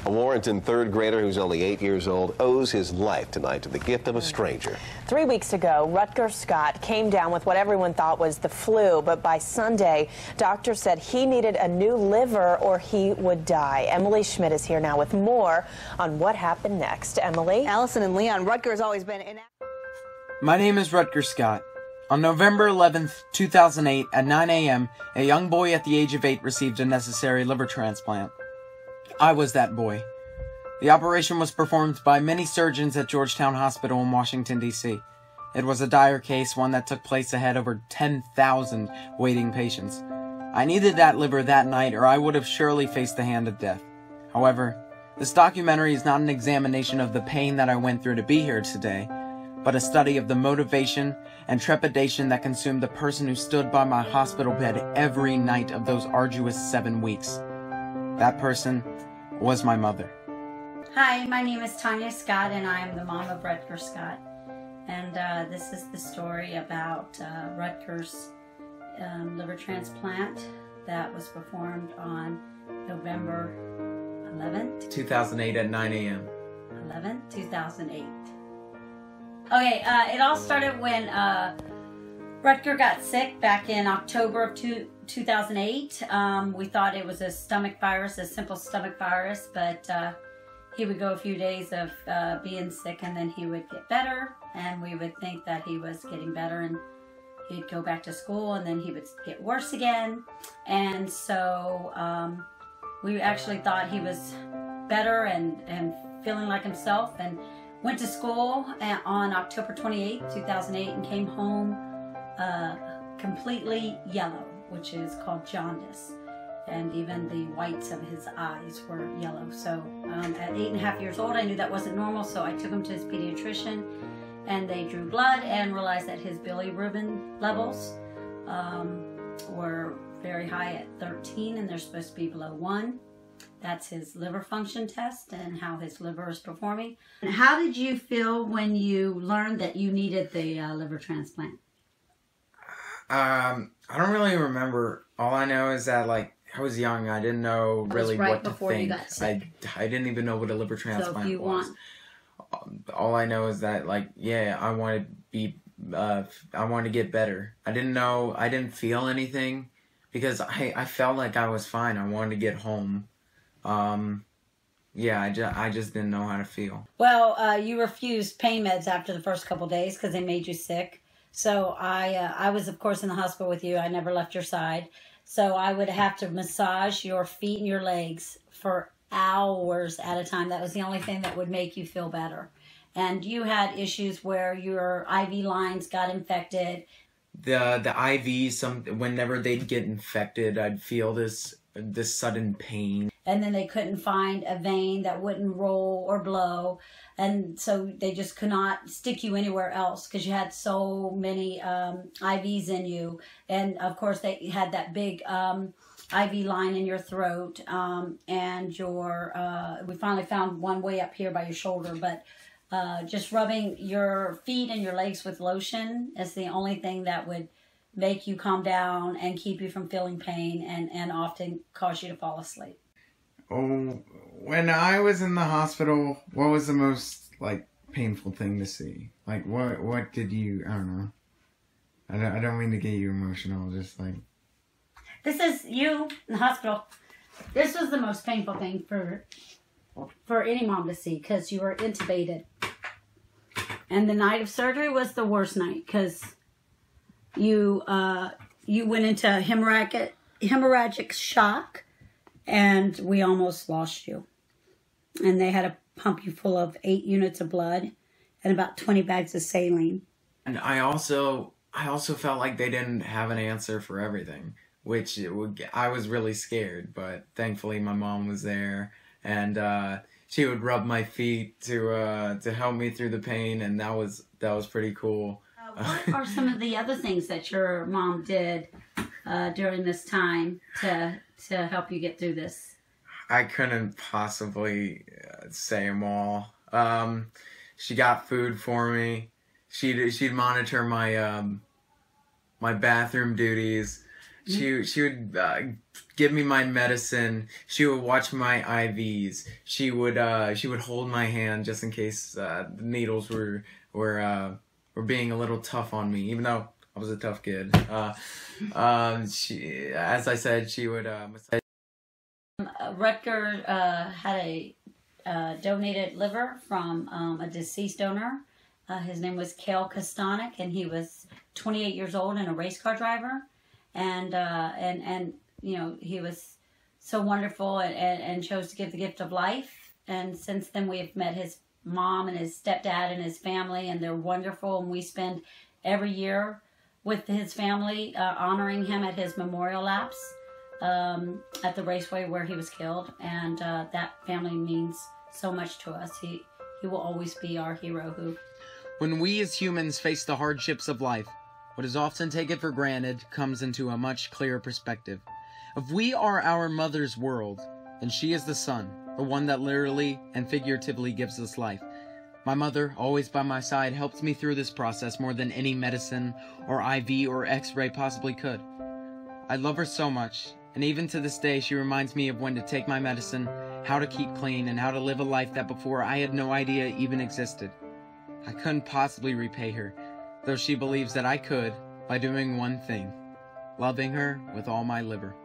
A Warrenton third grader who's only 8 years old owes his life tonight to the gift of a stranger. 3 weeks ago, Rutger Scott came down with what everyone thought was the flu, but by Sunday, doctors said he needed a new liver or he would die. Emily Schmidt is here now with more on what happened next. Emily? Allison and Leon, Rutger has always been in. My name is Rutger Scott. On November 11th, 2008, at 9 a.m., a young boy at the age of 8 received a necessary liver transplant. I was that boy. The operation was performed by many surgeons at Georgetown Hospital in Washington, D.C. It was a dire case, one that took place ahead over 10,000 waiting patients. I needed that liver that night, or I would have surely faced the hand of death. However, this documentary is not an examination of the pain that I went through to be here today, but a study of the motivation and trepidation that consumed the person who stood by my hospital bed every night of those arduous 7 weeks. That person was my mother. Hi, my name is Tanya Scott, and I am the mom of Rutger Scott. And this is the story about Rutger's liver transplant that was performed on November 11th, 2008 at 9 a.m. 2008. Okay, it all started when Rutger got sick back in October of 2008. We thought it was a stomach virus, a simple stomach virus, but he would go a few days of being sick and then he would get better, and we would think that he was getting better and he'd go back to school, and then he would get worse again. And so we actually thought he was better and feeling like himself, and went to school on October 28th, 2008, and came home completely yellow, which is called jaundice. And even the whites of his eyes were yellow. So at 8.5 years old, I knew that wasn't normal, so I took him to his pediatrician, and they drew blood and realized that his bilirubin levels were very high at 13, and they're supposed to be below 1. That's his liver function test and how his liver is performing. And how did you feel when you learned that you needed the liver transplant? I don't really remember. All I know is that, like, I was young. I didn't know really what to think. You got sick. I didn't even know what a liver transplant was. So if you want... All I know is that, like, yeah, I wanted to get better. I didn't feel anything because I felt like I was fine. I wanted to get home. Yeah, I just didn't know how to feel. Well, you refused pain meds after the first couple days because they made you sick. So I was, of course, in the hospital with you. I never left your side. So I would have to massage your feet and your legs for hours at a time. That was the only thing that would make you feel better. And you had issues where your IV lines got infected. The IVs, whenever they'd get infected, I'd feel this sudden pain. And then they couldn't find a vein that wouldn't roll or blow. And so they just could not stick you anywhere else because you had so many IVs in you. And of course they had that big IV line in your throat, and we finally found one way up here by your shoulder, but just rubbing your feet and your legs with lotion is the only thing that would make you calm down and keep you from feeling pain, and often cause you to fall asleep. Oh, when I was in the hospital, what was the most, like, painful thing to see? Like, what did you, I don't know. I don't mean to get you emotional, just like... This is you in the hospital. This was the most painful thing for any mom to see because you were intubated. And the night of surgery was the worst night because you went into hemorrhagic shock, and we almost lost you. And they had to pump you full of 8 units of blood and about 20 bags of saline. And I also felt like they didn't have an answer for everything, which I was really scared. But thankfully, my mom was there, and she would rub my feet to help me through the pain, and that was pretty cool. What are some of the other things that your mom did during this time to help you get through this? I couldn't possibly say them all. She got food for me. She'd monitor my my bathroom duties, She would give me my medicine. She would watch my IVs. She would hold my hand just in case the needles were being a little tough on me, even though I was a tough kid. She, as I said, she would. Rutger had a donated liver from a deceased donor. His name was Cale Kostanek, and he was 28 years old and a race car driver. And you know, he was so wonderful and chose to give the gift of life. And since then, we have met his mom and his stepdad and his family, and they're wonderful. And we spend every year with his family honoring him at his memorial laps at the raceway where he was killed. And that family means so much to us. He will always be our hero. When we as humans face the hardships of life, what is often taken for granted comes into a much clearer perspective. If we are our mother's world, then she is the sun, the one that literally and figuratively gives us life. My mother, always by my side, helped me through this process more than any medicine or IV or X-ray possibly could. I love her so much, and even to this day she reminds me of when to take my medicine, how to keep clean, and how to live a life that before I had no idea even existed. I couldn't possibly repay her, though she believes that I could by doing one thing: loving her with all my liver.